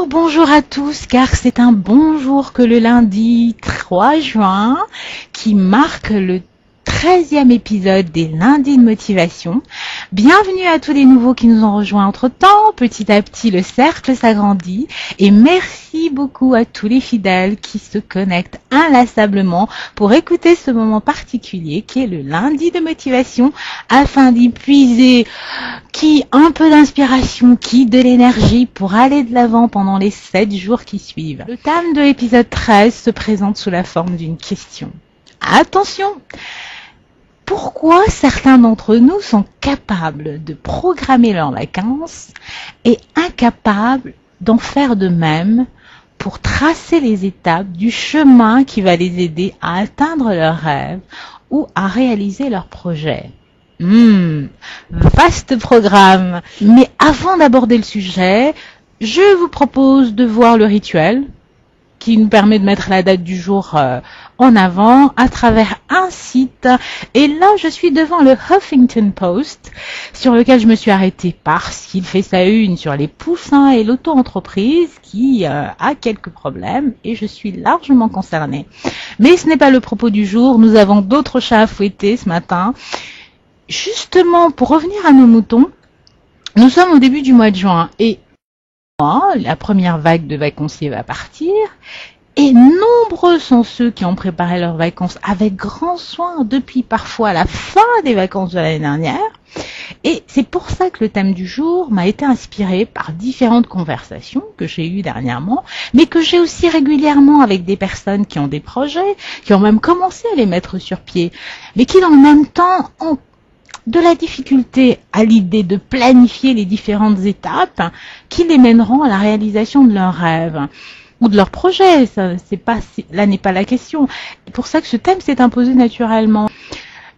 Bonjour à tous, car c'est un bonjour que le lundi 3 juin qui marque le 13e épisode des lundis de motivation. Bienvenue à tous les nouveaux qui nous ont rejoints entre-temps. Petit à petit, le cercle s'agrandit et merci beaucoup à tous les fidèles qui se connectent inlassablement pour écouter ce moment particulier qui est le lundi de motivation afin d'y puiser qui un peu d'inspiration, qui de l'énergie pour aller de l'avant pendant les 7 jours qui suivent. Le thème de l'épisode 13 se présente sous la forme d'une question. Attention! Pourquoi certains d'entre nous sont capables de programmer leurs vacances et incapables d'en faire de même pour tracer les étapes du chemin qui va les aider à atteindre leurs rêves ou à réaliser leurs projets? Vaste programme. Mais avant d'aborder le sujet, je vous propose de voir le rituel qui nous permet de mettre la date du jour en avant à travers un site. Et là, je suis devant le Huffington Post, sur lequel je me suis arrêtée parce qu'il fait sa une sur les poussins et l'auto-entreprise qui a quelques problèmes et je suis largement concernée. Mais ce n'est pas le propos du jour. Nous avons d'autres chats à fouetter ce matin. Justement, pour revenir à nos moutons, nous sommes au début du mois de juin et la première vague de vacanciers va partir et nombreux sont ceux qui ont préparé leurs vacances avec grand soin depuis parfois la fin des vacances de l'année dernière. Et c'est pour ça que le thème du jour m'a été inspiré par différentes conversations que j'ai eues dernièrement, mais que j'ai aussi régulièrement avec des personnes qui ont des projets, qui ont même commencé à les mettre sur pied, mais qui dans le même temps ont de la difficulté à l'idée de planifier les différentes étapes qui les mèneront à la réalisation de leurs rêves ou de leurs projets. Là n'est pas la question. C'est pour ça que ce thème s'est imposé naturellement.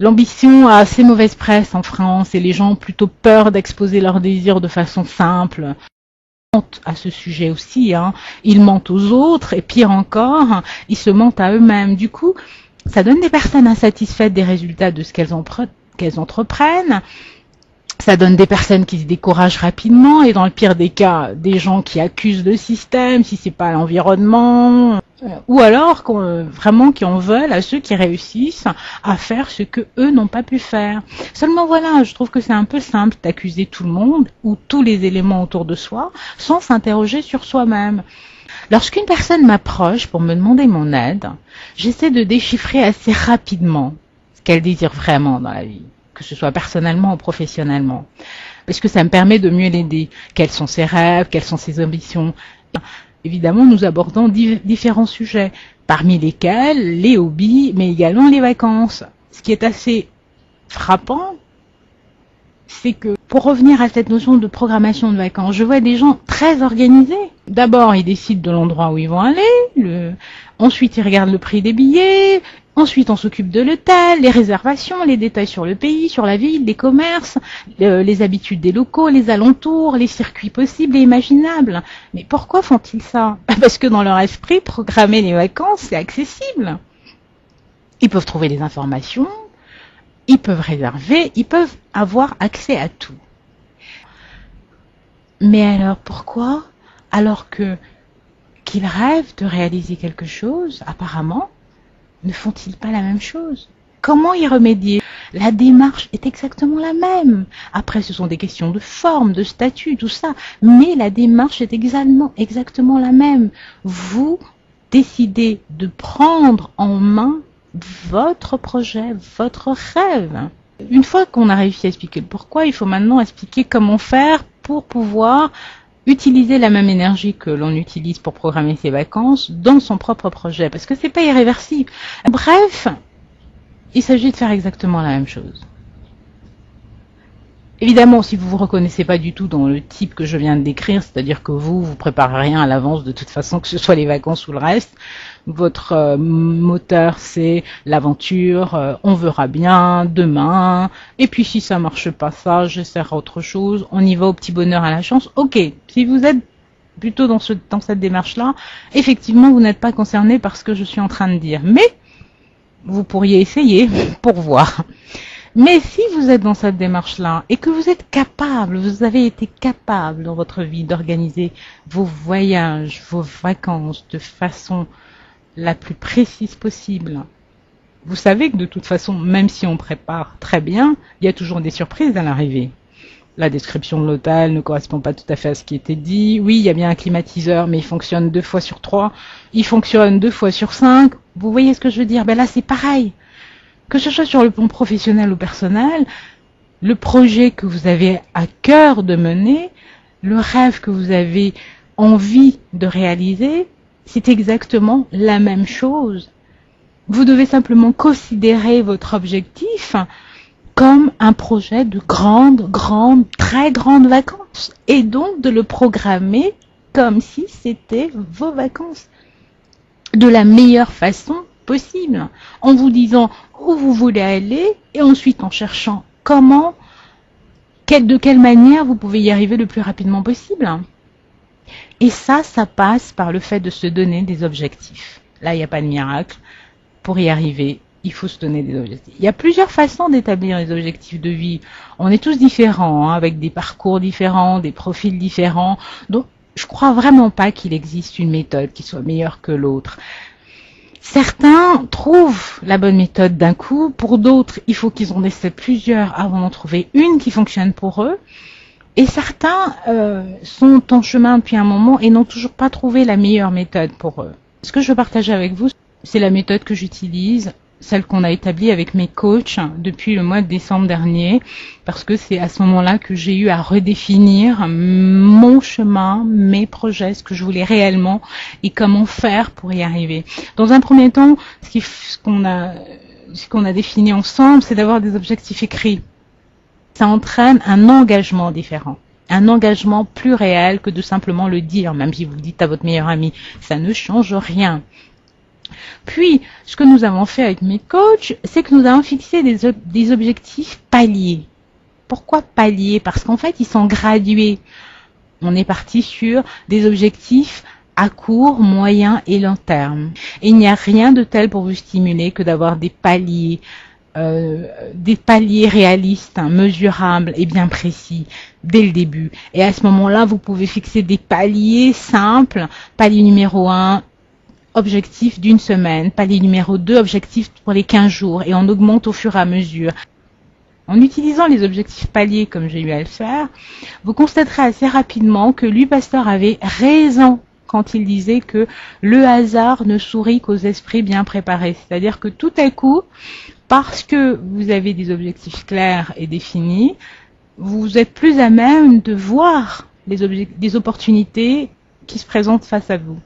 L'ambition a assez mauvaise presse en France et les gens ont plutôt peur d'exposer leurs désirs de façon simple. Ils mentent à ce sujet aussi, Ils mentent aux autres et pire encore, ils se mentent à eux-mêmes. Du coup, ça donne des personnes insatisfaites des résultats de ce qu'elles entreprennent. Ça donne des personnes qui se découragent rapidement et dans le pire des cas, des gens qui accusent le système si c'est pas l'environnement ou alors vraiment qui en veulent à ceux qui réussissent à faire ce que eux n'ont pas pu faire. Seulement voilà, je trouve que c'est un peu simple d'accuser tout le monde ou tous les éléments autour de soi sans s'interroger sur soi-même. Lorsqu'une personne m'approche pour me demander mon aide, j'essaie de déchiffrer assez rapidement qu'elle désire vraiment dans la vie, que ce soit personnellement ou professionnellement. Parce que ça me permet de mieux l'aider. Quels sont ses rêves, quelles sont ses ambitions. Évidemment, nous abordons différents sujets, parmi lesquels les hobbies, mais également les vacances. Ce qui est assez frappant, c'est que, pour revenir à cette notion de programmation de vacances, je vois des gens très organisés. D'abord, ils décident de l'endroit où ils vont aller, ensuite ils regardent le prix des billets, ensuite on s'occupe de l'hôtel, les réservations, les détails sur le pays, sur la ville, les commerces, les habitudes des locaux, les alentours, les circuits possibles et imaginables. Mais pourquoi font-ils ça? Parce que dans leur esprit, programmer les vacances, c'est accessible. Ils peuvent trouver les informations, ils peuvent réserver, ils peuvent avoir accès à tout. Mais alors pourquoi, alors qu'ils rêvent de réaliser quelque chose, apparemment, ne font-ils pas la même chose? Comment y remédier? La démarche est exactement la même. Après, ce sont des questions de forme, de statut, tout ça. Mais la démarche est exactement la même. Vous décidez de prendre en main votre projet, votre rêve. Une fois qu'on a réussi à expliquer le pourquoi, il faut maintenant expliquer comment faire pour pouvoir utiliser la même énergie que l'on utilise pour programmer ses vacances dans son propre projet, parce que c'est pas irréversible. Bref, il s'agit de faire exactement la même chose. Évidemment, si vous vous reconnaissez pas du tout dans le type que je viens de décrire, c'est-à-dire que vous préparez rien à l'avance de toute façon, que ce soit les vacances ou le reste, votre moteur c'est l'aventure, on verra bien demain, et puis si ça marche pas ça, j'essaierai autre chose, on y va au petit bonheur à la chance. Ok, si vous êtes plutôt dans cette démarche-là, effectivement vous n'êtes pas concerné par ce que je suis en train de dire, mais vous pourriez essayer pour voir. Mais si vous êtes dans cette démarche-là et que vous êtes capable, vous avez été capable dans votre vie d'organiser vos voyages, vos vacances de façon la plus précise possible, vous savez que de toute façon, même si on prépare très bien, il y a toujours des surprises à l'arrivée. La description de l'hôtel ne correspond pas tout à fait à ce qui était dit. Oui, il y a bien un climatiseur, mais il fonctionne 2 fois sur 3. Il fonctionne 2 fois sur 5. Vous voyez ce que je veux dire? Ben là, c'est pareil. Que ce soit sur le plan professionnel ou personnel, le projet que vous avez à cœur de mener, le rêve que vous avez envie de réaliser, c'est exactement la même chose. Vous devez simplement considérer votre objectif comme un projet de très grandes vacances. Et donc de le programmer comme si c'était vos vacances. De la meilleure façon possible. En vous disant où vous voulez aller et ensuite en cherchant de quelle manière vous pouvez y arriver le plus rapidement possible. Et ça passe par le fait de se donner des objectifs. Là, il n'y a pas de miracle. Pour y arriver, il faut se donner des objectifs. Il y a plusieurs façons d'établir les objectifs de vie. On est tous différents, avec des parcours différents, des profils différents. Donc, je crois vraiment pas qu'il existe une méthode qui soit meilleure que l'autre. Certains trouvent la bonne méthode d'un coup. Pour d'autres, il faut qu'ils en essaient plusieurs avant d'en trouver une qui fonctionne pour eux. Et certains sont en chemin depuis un moment et n'ont toujours pas trouvé la meilleure méthode pour eux. Ce que je veux partager avec vous, c'est la méthode que j'utilise, celle qu'on a établie avec mes coachs depuis le mois de décembre dernier, parce que c'est à ce moment-là que j'ai eu à redéfinir mon chemin, mes projets, ce que je voulais réellement et comment faire pour y arriver. Dans un premier temps, ce qu'on a défini ensemble, c'est d'avoir des objectifs écrits. Ça entraîne un engagement différent. Un engagement plus réel que de simplement le dire, même si vous le dites à votre meilleur ami. Ça ne change rien. Puis, ce que nous avons fait avec mes coachs, c'est que nous avons fixé des objectifs paliers. Pourquoi paliers? Parce qu'en fait, ils sont gradués. On est parti sur des objectifs à court, moyen et long terme. Et il n'y a rien de tel pour vous stimuler que d'avoir des paliers réalistes, mesurables et bien précis dès le début. Et à ce moment-là, vous pouvez fixer des paliers simples. Palier numéro 1, objectif d'une semaine. Palier numéro 2, objectif pour les 15 jours. Et on augmente au fur et à mesure. En utilisant les objectifs paliers comme j'ai eu à le faire, vous constaterez assez rapidement que Louis Pasteur avait raison quand il disait que le hasard ne sourit qu'aux esprits bien préparés. C'est-à-dire que tout à coup, parce que vous avez des objectifs clairs et définis, vous êtes plus à même de voir des opportunités qui se présentent face à vous.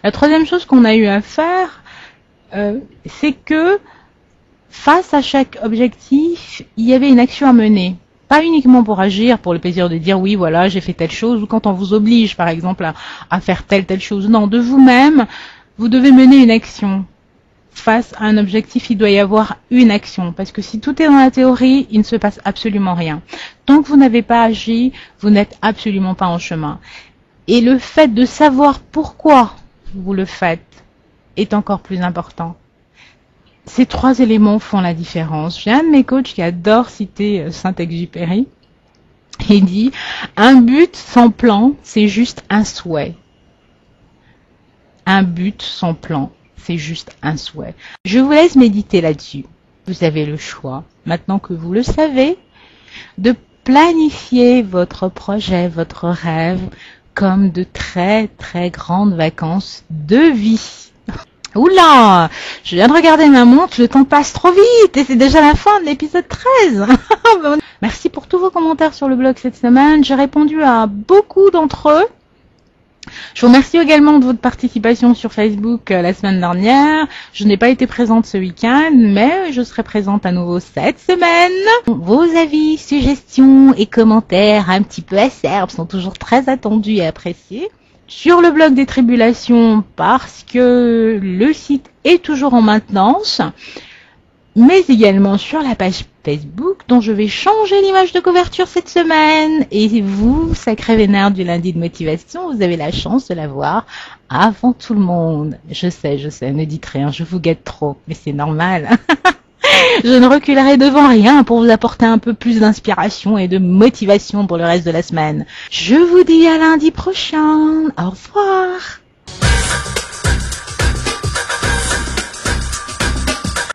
La troisième chose qu'on a eu à faire, c'est que face à chaque objectif, il y avait une action à mener. Pas uniquement pour agir, pour le plaisir de dire oui, voilà, j'ai fait telle chose, ou quand on vous oblige, par exemple, à faire telle chose. Non, de vous-même, vous devez mener une action. Face à un objectif, il doit y avoir une action. Parce que si tout est dans la théorie, il ne se passe absolument rien. Tant que vous n'avez pas agi, vous n'êtes absolument pas en chemin. Et le fait de savoir pourquoi vous le faites est encore plus important. Ces 3 éléments font la différence. J'ai un de mes coachs qui adore citer Saint-Exupéry. Il dit « Un but sans plan, c'est juste un souhait. Un but sans plan, c'est juste un souhait. » Je vous laisse méditer là-dessus. Vous avez le choix, maintenant que vous le savez, de planifier votre projet, votre rêve, comme de très très grandes vacances de vie. Oula, je viens de regarder ma montre, le temps passe trop vite et c'est déjà la fin de l'épisode 13. Merci pour tous vos commentaires sur le blog cette semaine. J'ai répondu à beaucoup d'entre eux. Je vous remercie également de votre participation sur Facebook la semaine dernière. Je n'ai pas été présente ce week-end, mais je serai présente à nouveau cette semaine. Vos avis, suggestions et commentaires un petit peu acerbes sont toujours très attendus et appréciés. Sur le blog des Tribulations, parce que le site est toujours en maintenance, mais également sur la page Facebook, dont je vais changer l'image de couverture cette semaine. Et vous, sacré vénère du lundi de motivation, vous avez la chance de la voir avant tout le monde. Je sais, ne dites rien, je vous guette trop, mais c'est normal. Je ne reculerai devant rien pour vous apporter un peu plus d'inspiration et de motivation pour le reste de la semaine. Je vous dis à lundi prochain. Au revoir.